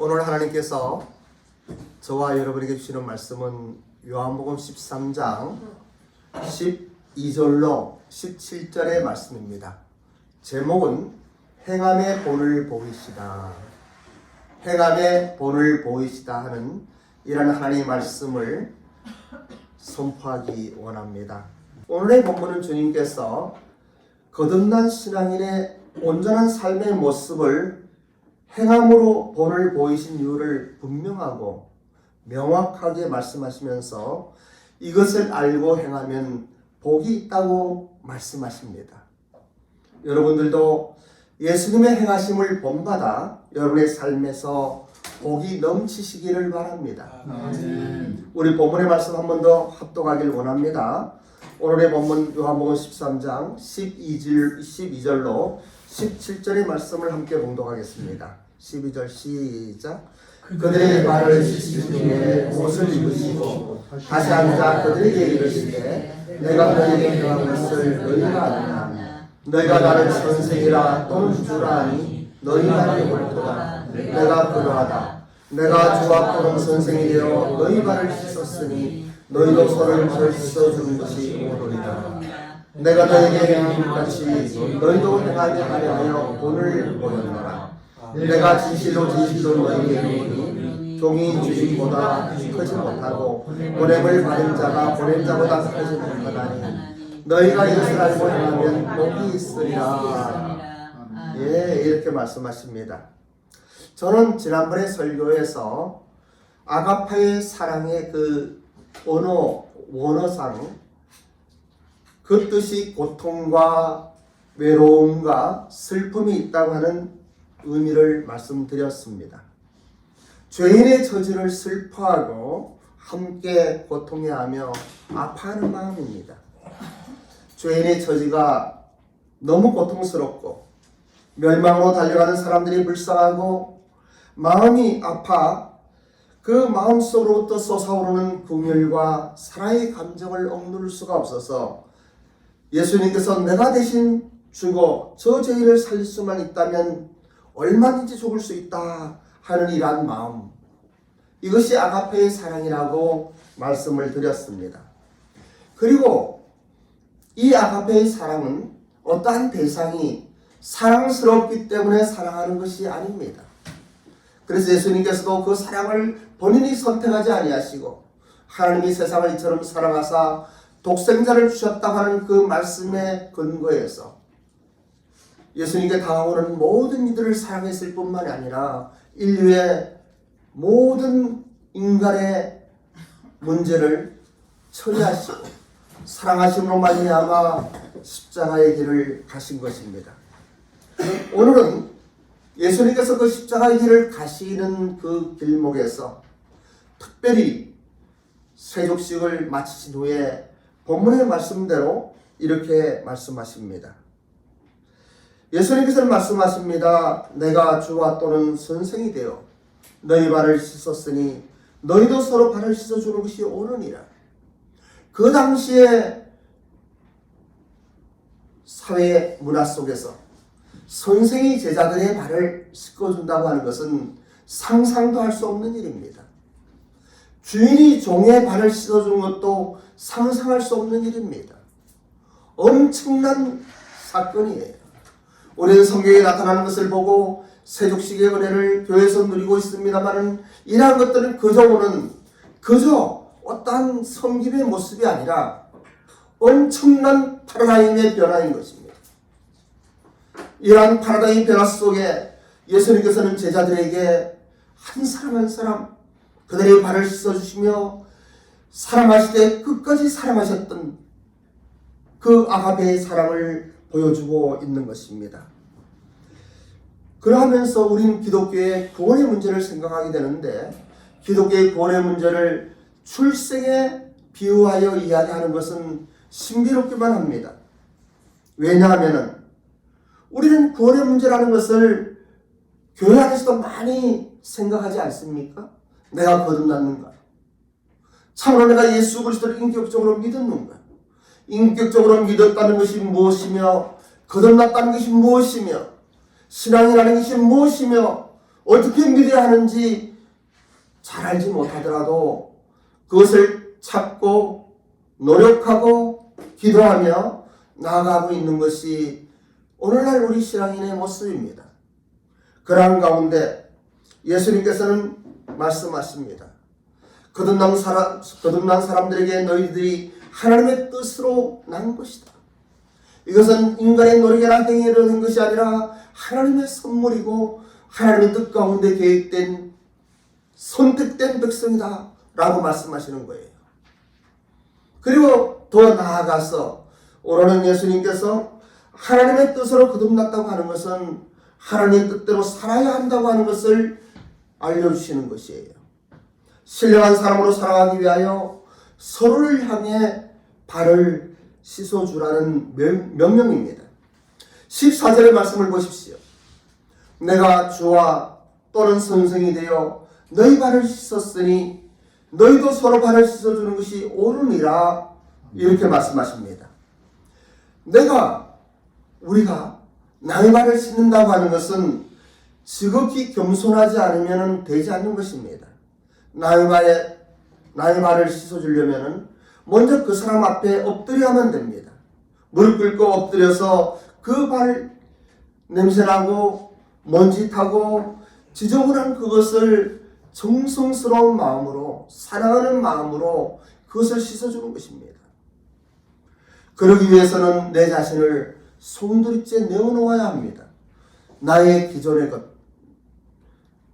오늘 하나님께서 저와 여러분에게 주시는 말씀은 요한복음 13장 12절로 17절의 말씀입니다. 제목은 행함의 본을 보이시다. 행함의 본을 보이시다 하는 이런 하나님의 말씀을 선포하기 원합니다. 오늘의 본문은 주님께서 거듭난 신앙인의 온전한 삶의 모습을 행함으로 본을 보이신 이유를 분명하고 명확하게 말씀하시면서 이것을 알고 행하면 복이 있다고 말씀하십니다. 여러분들도 예수님의 행하심을 본받아 여러분의 삶에서 복이 넘치시기를 바랍니다. 우리 본문의 말씀 한 번 더 합독하길 원합니다. 오늘의 본문 요한복음 13장 12절로 17절의 말씀을 함께 봉독하겠습니다. 12절 시작. 그들의 발을 씻으신 후에 옷을 입으시고 다시 앉아 그들에게 이르시되 내가 너희에게 행한 것을 너희가 아느냐. 너희가 나를 선생이라 또는 주라 하니 너희가 나를 옳도다. 내가 그러하다. 내가 주와 또는 선생이 되어 너희 발을 씻었으니 너희도 서로를 덜 씻어주는 것이 옳으리라. 내가 너희에게 행한 것 같이 너희도 행하게 하려 하여 본을 보였노라. 내가 진실로 너희에게 이르노니 종이 주인보다 크지 못하고 보냄을 받은 자가 보낸 자보다 크지 못하다니 너희가 이것을 알고 행하면 복이 있으리라. 이렇게 말씀하십니다. 저는 지난번에 설교에서 아가파의 사랑의 그 원어상 그 뜻이 고통과 외로움과 슬픔이 있다고 하는 의미를 말씀드렸습니다. 죄인의 처지를 슬퍼하고 함께 고통해하며 아파하는 마음입니다. 죄인의 처지가 너무 고통스럽고 멸망으로 달려가는 사람들이 불쌍하고 마음이 아파 그 마음속으로부터 솟아오르는 긍휼과 사랑의 감정을 억누를 수가 없어서 예수님께서 내가 대신 죽어 저 죄인을 살릴 수만 있다면 얼마든지 죽을 수 있다 하는 이러한 마음, 이것이 아가페의 사랑이라고 말씀을 드렸습니다. 그리고 이 아가페의 사랑은 어떠한 대상이 사랑스럽기 때문에 사랑하는 것이 아닙니다. 그래서 예수님께서도 그 사랑을 본인이 선택하지 아니하시고 하나님이 세상을 이처럼 사랑하사 독생자를 주셨다고 하는 그 말씀의 근거에서 예수님께 다가오는 모든 이들을 사랑했을 뿐만 아니라 인류의 모든 인간의 문제를 처리하시고 사랑하심으로 말미암아 십자가의 길을 가신 것입니다. 오늘은 예수님께서 그 십자가의 길을 가시는 그 길목에서 특별히 세족식을 마치신 후에 본문의 말씀대로 이렇게 말씀하십니다. 예수님께서는 말씀하십니다. 내가 주와 또는 선생이 되어 너희 발을 씻었으니 너희도 서로 발을 씻어주는 것이 옳으니라. 그 당시에 사회 문화 속에서 선생이 제자들의 발을 씻어준다고 하는 것은 상상도 할 수 없는 일입니다. 주인이 종의 발을 씻어주는 것도 상상할 수 없는 일입니다. 엄청난 사건이에요. 우리는 성경에 나타나는 것을 보고 세족식의 은혜를 교회에서 누리고 있습니다만 이러한 것들은 그저 어떠한 섬김의 모습이 아니라 엄청난 파라다임의 변화인 것입니다. 이러한 파라다임 변화 속에 예수님께서는 제자들에게 한 사람 한 사람 그들의 발을 씻어주시며 사랑하실 때 끝까지 사랑하셨던 그 아가페의 사랑을 보여주고 있는 것입니다. 그러면서 우리는 기독교의 구원의 문제를 생각하게 되는데 기독교의 구원의 문제를 출생에 비유하여 이야기하는 것은 신비롭기만 합니다. 왜냐하면 우리는 구원의 문제라는 것을 교회 안에서도 많이 생각하지 않습니까? 내가 거듭났는가? 참으로 내가 예수 그리스도를 인격적으로 믿었는가? 인격적으로 믿었다는 것이 무엇이며 거듭났다는 것이 무엇이며 신앙이라는 것이 무엇이며 어떻게 믿어야 하는지 잘 알지 못하더라도 그것을 찾고 노력하고 기도하며 나아가고 있는 것이 오늘날 우리 신앙인의 모습입니다. 그러한 가운데 예수님께서는 말씀하십니다. 거듭난 사람들에게 너희들이 하나님의 뜻으로 난 것이다. 이것은 인간의 노력이나 행위로 된 것이 아니라 하나님의 선물이고 하나님의 뜻 가운데 계획된 선택된 백성이다 라고 말씀하시는 거예요. 그리고 더 나아가서 오늘은 예수님께서 하나님의 뜻으로 거듭났다고 하는 것은 하나님의 뜻대로 살아야 한다고 하는 것을 알려주시는 것이에요. 신령한 사람으로 살아가기 위하여 서로를 향해 발을 씻어주라는 명령입니다. 14절의 말씀을 보십시오. 내가 주와 또는 선생이 되어 너희 발을 씻었으니 너희도 서로 발을 씻어주는 것이 옳으니라 이렇게 말씀하십니다. 우리가 남의 발을 씻는다고 하는 것은 지극히 겸손하지 않으면 되지 않는 것입니다. 남의 발을 씻어주려면 먼저 그 사람 앞에 엎드려야만 됩니다. 무릎 꿇고 엎드려서 그 발 냄새나고 먼지 타고 지저분한 그것을 정성스러운 마음으로 사랑하는 마음으로 그것을 씻어주는 것입니다. 그러기 위해서는 내 자신을 송두리째 내어놓아야 합니다. 나의 기존의 것,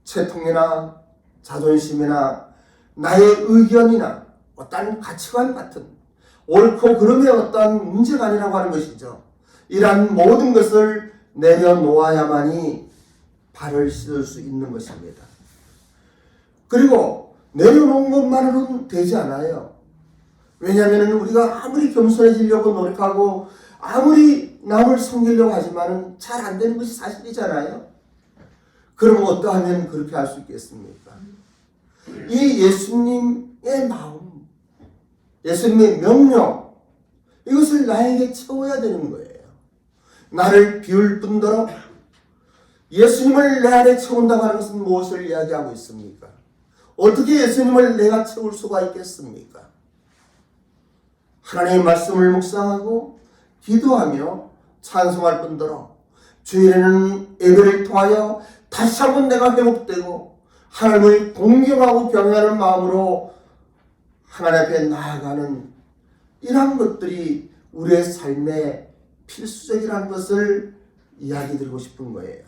채통이나 자존심이나 나의 의견이나 어떤 가치관 같은 옳고 그름의 어떤 문제가 아니라고 하는 것이죠. 이러한 모든 것을 내려놓아야만이 발을 씻을 수 있는 것입니다. 그리고 내려놓은 것만으로는 되지 않아요. 왜냐하면 우리가 아무리 겸손해지려고 노력하고 아무리 남을 섬기려고 하지만 잘 안 되는 것이 사실이잖아요. 그럼 어떠하면 그렇게 할 수 있겠습니까? 이 예수님의 마음, 예수님의 명령, 이것을 나에게 채워야 되는 거예요. 나를 비울 뿐더러 예수님을 내 안에 채운다고 하는 것은 무엇을 이야기하고 있습니까? 어떻게 예수님을 내가 채울 수가 있겠습니까? 하나님의 말씀을 묵상하고 기도하며 찬송할 뿐더러 주일에는 예배를 통하여 다시 한번 내가 회복되고 하나님을 공경하고 경외하는 마음으로 하나님 앞에 나아가는 이러한 것들이 우리의 삶의 필수적이라는 것을 이야기 드리고 싶은 거예요.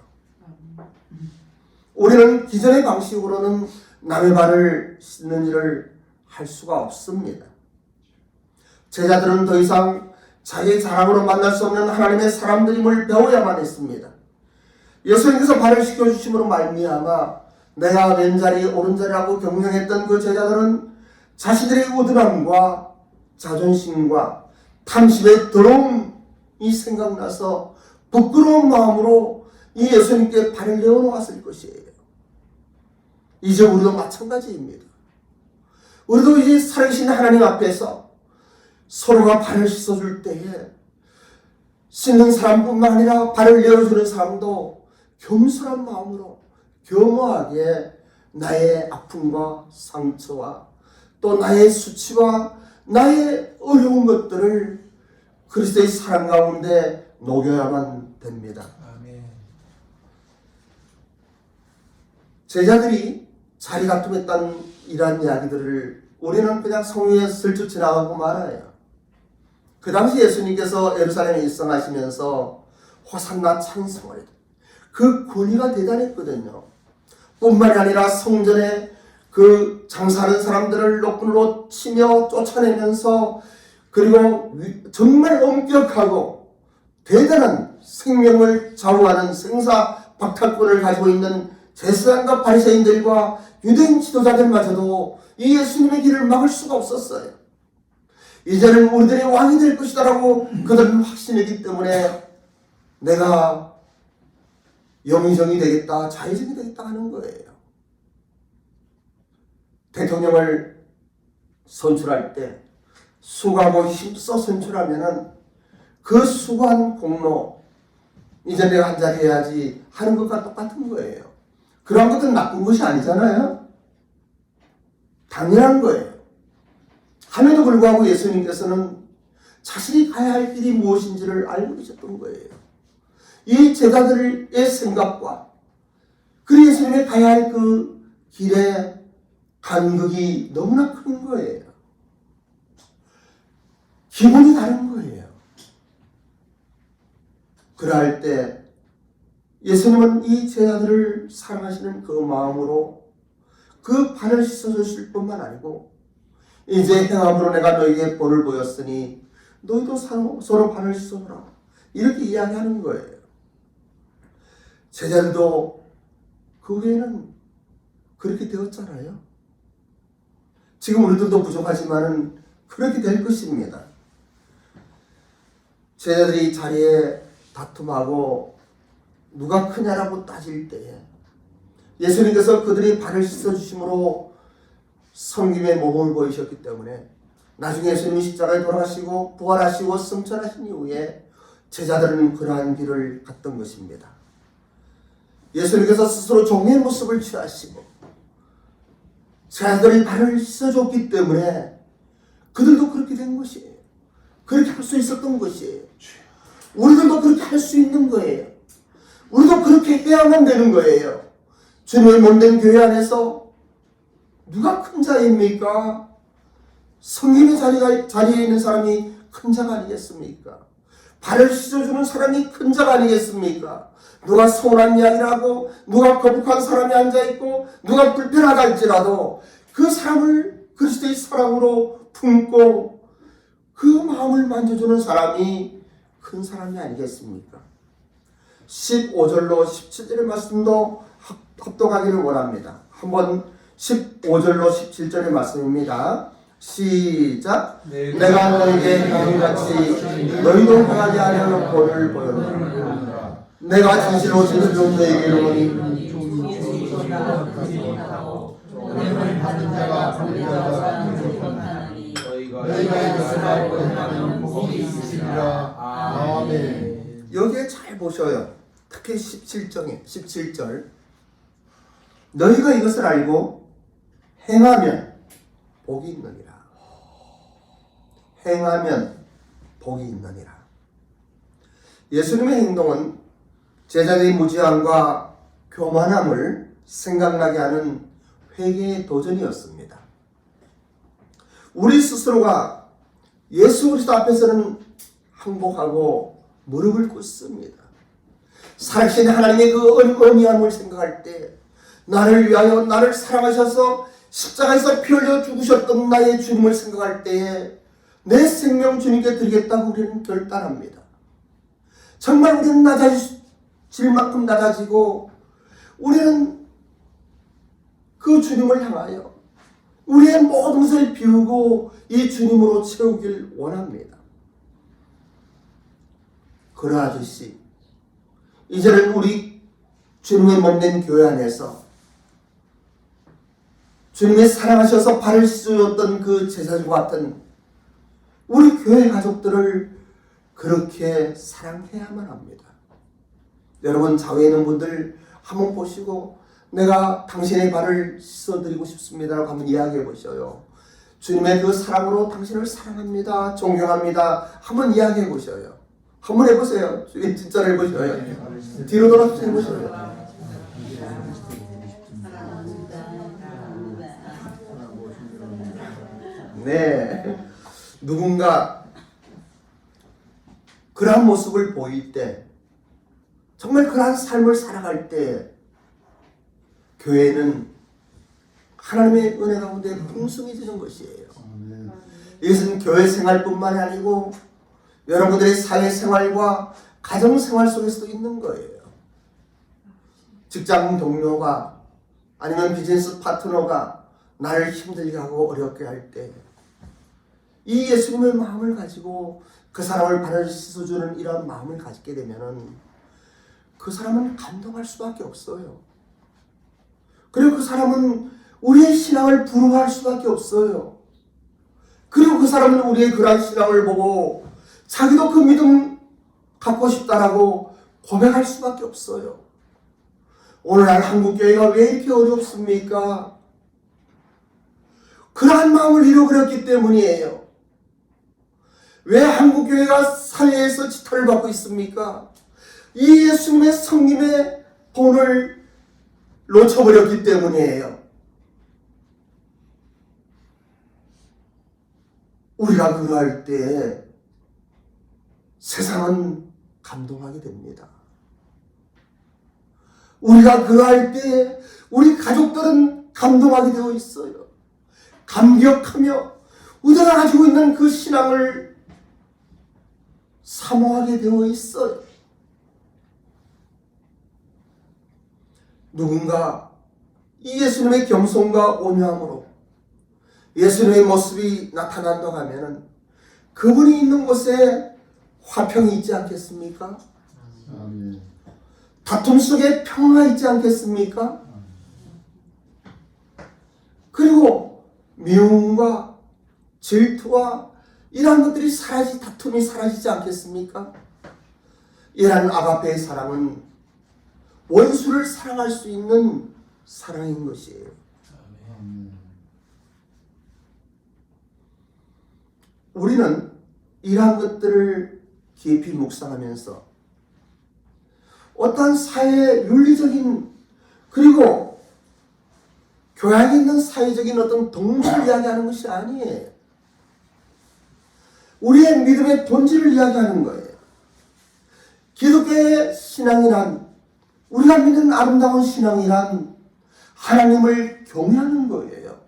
우리는 기존의 방식으로는 남의 발을 씻는 일을 할 수가 없습니다. 제자들은 더 이상 자기 자랑으로 만날 수 없는 하나님의 사람들임을 배워야만 했습니다. 예수님께서 발을 씻겨주심으로 말미암아 내가 왼자리 오른자리라고 경영했던 그 제자들은 자신들의 우둔함과 자존심과 탐심의 더러움이 생각나서 부끄러운 마음으로 이 예수님께 발을 내어놓았을 것이에요. 이제 우리도 마찬가지입니다. 우리도 이제 살아계신 하나님 앞에서 서로가 발을 씻어줄 때에 씻는 사람뿐만 아니라 발을 내어주는 사람도 겸손한 마음으로 겸허하게 나의 아픔과 상처와 또 나의 수치와 나의 어려운 것들을 그리스도의 사랑 가운데 녹여야만 됩니다. 아멘. 제자들이 자리 다툼했던 이러한 이야기들을 우리는 그냥 성경에 슬쩍 지나가고 말아요. 그 당시 예수님께서 예루살렘에 입성하시면서 호산나 찬송을 그 권위가 대단했거든요. 뿐만이 아니라 성전에 그 장사하는 사람들을 노끈으로 치며 쫓아내면서 그리고 정말 엄격하고 대단한 생명을 좌우하는 생사 박탈권을 가지고 있는 제사장과 바리새인들과 유대인 지도자들마저도 이 예수님의 길을 막을 수가 없었어요. 이제는 우리들의 왕이 될 것이다라고 그들은 확신했기 때문에 내가 영의정이 되겠다, 자의정이 되겠다 하는 거예요. 대통령을 선출할 때 수고하고 힘써 선출하면은 그 수고한 공로 이제 내가 한 자리 해야지 하는 것과 똑같은 거예요. 그런 것들은 나쁜 것이 아니잖아요. 당연한 거예요. 함에도 불구하고 예수님께서는 자신이 가야 할 길이 무엇인지를 알고 계셨던 거예요. 이 제자들의 생각과 그리고 예수님이 가야 할 그 길의 간극이 너무나 큰 거예요. 기분이 다른 거예요. 그럴 때 예수님은 이 제자들을 사랑하시는 그 마음으로 그 발을 씻어주실 뿐만 아니고 이제 행함으로 내가 너희에게 본을 보였으니 너희도 서로 발을 씻어라 이렇게 이야기하는 거예요. 제자들도 그 후에는 그렇게 되었잖아요. 지금 우리들도 부족하지만은 그렇게 될 것입니다. 제자들이 자리에 다툼하고 누가 크냐라고 따질 때에 예수님께서 그들이 발을 씻어주심으로 섬김의 모범을 보이셨기 때문에 나중에 예수님이 십자가에 돌아가시고 부활하시고 승천하신 이후에 제자들은 그러한 길을 갔던 것입니다. 예수님께서 스스로 종의 모습을 취하시고 제자들이 발을 씻어줬기 때문에 그들도 그렇게 된 것이에요. 그렇게 할 수 있었던 것이에요. 우리들도 그렇게 할 수 있는 거예요. 우리도 그렇게 해야만 되는 거예요. 주님의 몸된 교회 안에서 누가 큰 자입니까? 성김의 자리에 있는 사람이 큰 자가 아니겠습니까? 발을 씻어주는 사람이 큰 자가 아니겠습니까? 누가 서운한 이야기를 하고 누가 거북한 사람이 앉아있고 누가 불편하다 할지라도 그 사람을 그리스도의 사랑으로 품고 그 마음을 만져주는 사람이 큰 사람이 아니겠습니까? 15절로 17절의 말씀도 합독하기를 원합니다. 한번 15절로 17절의 말씀입니다. 시작. 내가 너에게 행함같이 너희도 행하게 하려는 본을 보였노라. 내가 진실로 진실로 너에게 이르노니 너희가 이것을 알고 행하면 복이 있으리라. 아멘. 여기에 잘 보셔요. 특히 17절 너희가 이것을 알고 행하면 복이 있느니라. 행하면 복이 있느니라. 예수님의 행동은 제자들의 무지함과 교만함을 생각나게 하는 회개의 도전이었습니다. 우리 스스로가 예수 그리스도 앞에서는 항복하고 무릎을 꿇습니다. 살아계신 하나님의 그 어미함을 생각할 때 나를 위하여 나를 사랑하셔서 십자가에서 피 흘려 죽으셨던 나의 주님을 생각할 때에 내 생명 주님께 드리겠다고 우리는 결단합니다. 정말 우리는 낮아질 만큼 낮아지고 우리는 그 주님을 향하여 우리의 모든 것을 비우고 이 주님으로 채우길 원합니다. 그러하듯이 이제는 우리 주님의 몸된 교회 안에서 주님의 사랑하셔서 발을 씻어줬던 그 제자들과 같은 우리 교회 가족들을 그렇게 사랑해야만 합니다. 여러분 자외에 있는 분들 한번 보시고 내가 당신의 발을 씻어드리고 싶습니다라고 한번 이야기해 보셔요. 주님의 그 사랑으로 당신을 사랑합니다. 존경합니다. 한번 이야기해 보셔요. 한번 해보세요. 주님 진짜로 해보셔요. 뒤로 돌아서 해보셔요. 네. 누군가 그러한 모습을 보일 때 정말 그러한 삶을 살아갈 때 교회는 하나님의 은혜 가운데 풍성해지는 것이에요. 이것은 교회 생활뿐만 아니고 여러분들의 사회생활과 가정생활 속에서도 있는 거예요. 직장 동료가 아니면 비즈니스 파트너가 나를 힘들게 하고 어렵게 할 때 이 예수님의 마음을 가지고 그 사람을 발을 씻어주는 이런 마음을 가지게 되면은 그 사람은 감동할 수밖에 없어요. 그리고 그 사람은 우리의 신앙을 부러워할 수밖에 없어요. 그리고 그 사람은 우리의 그러한 신앙을 보고 자기도 그 믿음 갖고 싶다라고 고백할 수밖에 없어요. 오늘날 한국교회가 왜 이렇게 어렵습니까? 그러한 마음을 잃어버렸기 때문이에요. 왜 한국교회가 사회에서 지탄을 받고 있습니까? 이 예수님의 성김의 본을 놓쳐버렸기 때문이에요. 우리가 그러할 때 세상은 감동하게 됩니다. 우리가 그러할 때 우리 가족들은 감동하게 되어 있어요. 감격하며 우리가 가지고 있는 그 신앙을 사모하게 되어 있어요. 누군가 이 예수님의 겸손과 온유함으로 예수님의 모습이 나타난다고 하면은 그분이 있는 곳에 화평이 있지 않겠습니까? 아멘. 다툼 속에 평화 있지 않겠습니까? 그리고 미움과 질투와 이러한 것들이 다툼이 사라지지 않겠습니까? 이러한 아가페의 사랑은 원수를 사랑할 수 있는 사랑인 것이에요. 아멘. 우리는 이러한 것들을 깊이 묵상하면서 어떠한 사회의 윤리적인 그리고 교양 있는 사회적인 어떤 동물을 이야기하는 것이 아니에요. 우리의 믿음의 본질을 이야기하는 거예요. 기독교의 신앙이란 우리가 믿는 아름다운 신앙이란 하나님을 경외하는 거예요.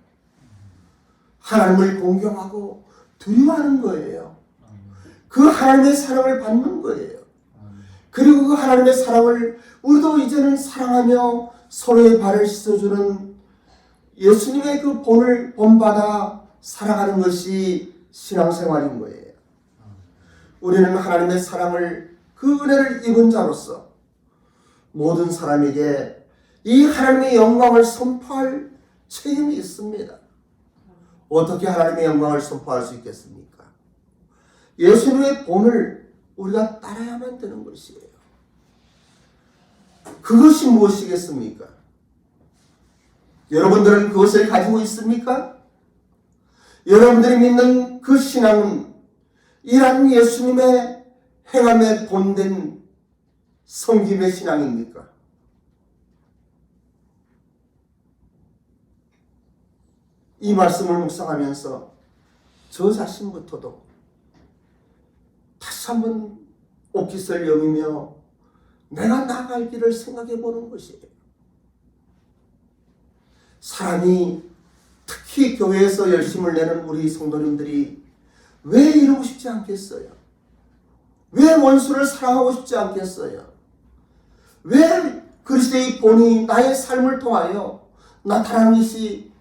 하나님을 공경하고 두려워하는 거예요. 그 하나님의 사랑을 받는 거예요. 그리고 그 하나님의 사랑을 우리도 이제는 사랑하며 서로의 발을 씻어주는 예수님의 그 본을 본받아 살아가는 것이 신앙생활인 거예요. 우리는 하나님의 사랑을 그 은혜를 입은 자로서 모든 사람에게 이 하나님의 영광을 선포할 책임이 있습니다. 어떻게 하나님의 영광을 선포할 수 있겠습니까? 예수님의 본을 우리가 따라야만 되는 것이에요. 그것이 무엇이겠습니까? 여러분들은 그것을 가지고 있습니까? 여러분들이 믿는 그 신앙은 이러한 예수님의 행함에 본된 섬김의 신앙입니까? 이 말씀을 묵상하면서 저 자신부터도 다시 한번 옷깃을 여미며 내가 나아갈 길을 생각해 보는 것이에요. 사람이 특히 교회에서 열심을 내는 우리 성도님들이 왜 이러고 싶지 않겠어요? 왜 원수를 사랑하고 싶지 않겠어요? 왜 그리스도의 본이 나의 삶을 통하여 나타나는 것이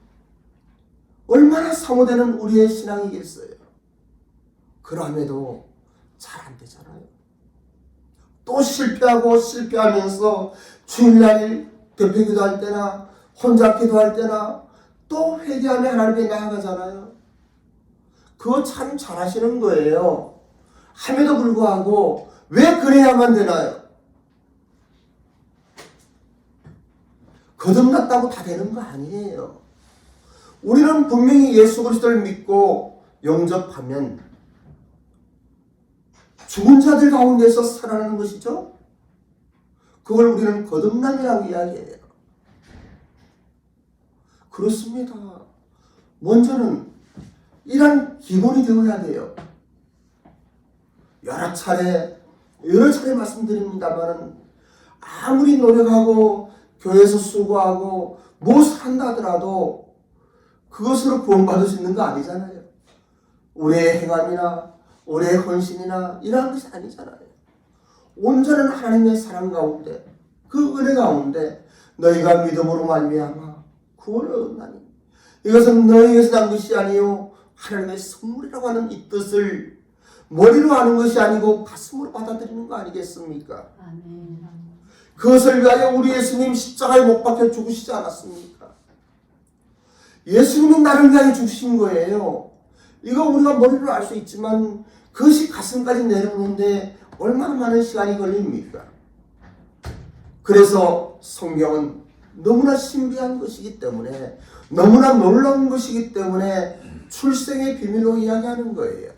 얼마나 사모되는 우리의 신앙이겠어요? 그럼에도 잘 안 되잖아요. 또 실패하면서 주일날 대표 기도할 때나 혼자 기도할 때나 또 회개하며 하나님께 나아가잖아요. 그거 참 잘하시는 거예요. 함에도 불구하고 왜 그래야만 되나요? 거듭났다고 다 되는 거 아니에요. 우리는 분명히 예수 그리스도를 믿고 영접하면 죽은 자들 가운데서 살아나는 것이죠. 그걸 우리는 거듭남이라고 이야기해요. 그렇습니다. 먼저는 이런 기본이 되어야 돼요. 여러 차례 말씀드립니다만 아무리 노력하고 교회에서 수고하고 무엇을 한다 하더라도 그것으로 구원받을 수 있는 거 아니잖아요. 우리의 행함이나 우리의 헌신이나 이러한 것이 아니잖아요. 온전한 하나님의 사랑 가운데 그 은혜 가운데 너희가 믿음으로 말미암아 구원을 얻었나니 이것은 너희에게서 난 것이 아니요 하나님의 선물이라고 하는 이 뜻을 머리로 아는 것이 아니고 가슴으로 받아들이는 거 아니겠습니까? 아멘. 그것을 위하여 우리 예수님 십자가에 못 박혀 죽으시지 않았습니까? 예수님이 나를 위하여 죽으신 거예요. 이거 우리가 머리로 알 수 있지만 그것이 가슴까지 내려오는데 얼마나 많은 시간이 걸립니까? 그래서 성경은 너무나 신비한 것이기 때문에, 너무나 놀라운 것이기 때문에 출생의 비밀로 이야기하는 거예요.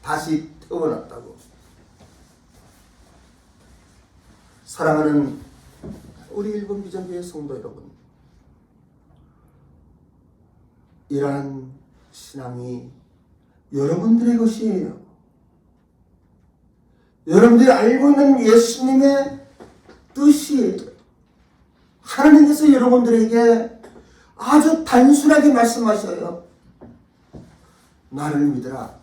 다시 태어났다고. 사랑하는 우리 일본 비전교회 성도 여러분, 이러한 신앙이 여러분들의 것이에요. 여러분들이 알고 있는 예수님의 뜻이에요. 하나님께서 여러분들에게 아주 단순하게 말씀하셔요. 나를 믿으라.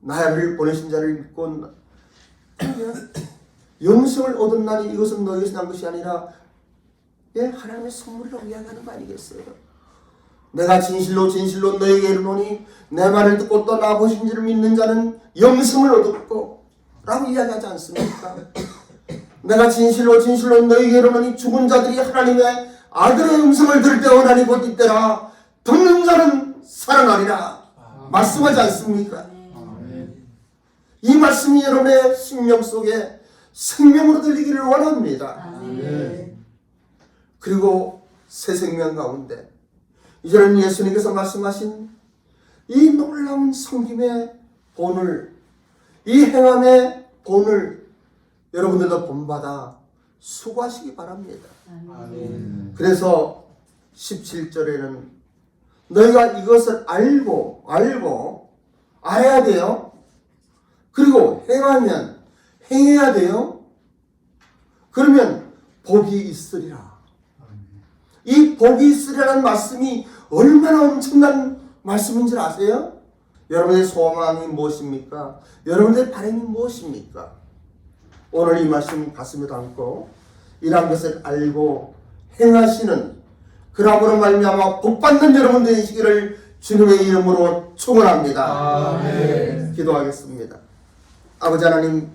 나를 보내신 자를 믿고 영생을 얻었나니 이것은 너희에게서 난 것이 아니라 하나님의 선물이라고 이야기하는 거 아니겠어요? 내가 진실로 진실로 너희에게 이르노니 내 말을 듣고 또 나 보신 이를 믿는 자는 영생을 얻었고 라고 이야기하지 않습니까? 내가 진실로 진실로 너희에게 이르노니 죽은 자들이 하나님의 아들의 음성을 들을 때 원하니 곧 이때라 듣는 자는 살아나리라 말씀하지 않습니까? 이 말씀이 여러분의 심령 속에 생명으로 들리기를 원합니다. 그리고 새 생명 가운데 이제는 예수님께서 말씀하신 이 놀라운 섬김의 본을, 이 행함의 본을 여러분들도 본받아 수고하시기 바랍니다. 그래서 17절에는 너희가 이것을 알고 알아야 돼요. 그리고 행해야 돼요. 그러면 복이 있으리라. 이 복이 있으리라는 말씀이 얼마나 엄청난 말씀인 줄 아세요? 여러분의 소망이 무엇입니까? 여러분의 바람이 무엇입니까? 오늘 이 말씀 가슴에 담고 이러한 것을 알고 행하시는, 그러므로 말미암아 복받는 여러분들이 되시기를 주님의 이름으로 축원합니다. 아멘. 기도하겠습니다. 아버지 하나님,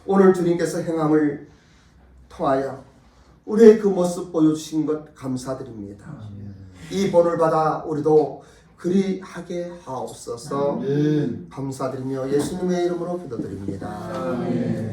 오늘 주님께서 행함을 통하여 우리의 그 모습 보여주신 것 감사드립니다. 이 본을 받아 우리도 그리하게 하옵소서. 감사드리며 예수님의 이름으로 기도드립니다.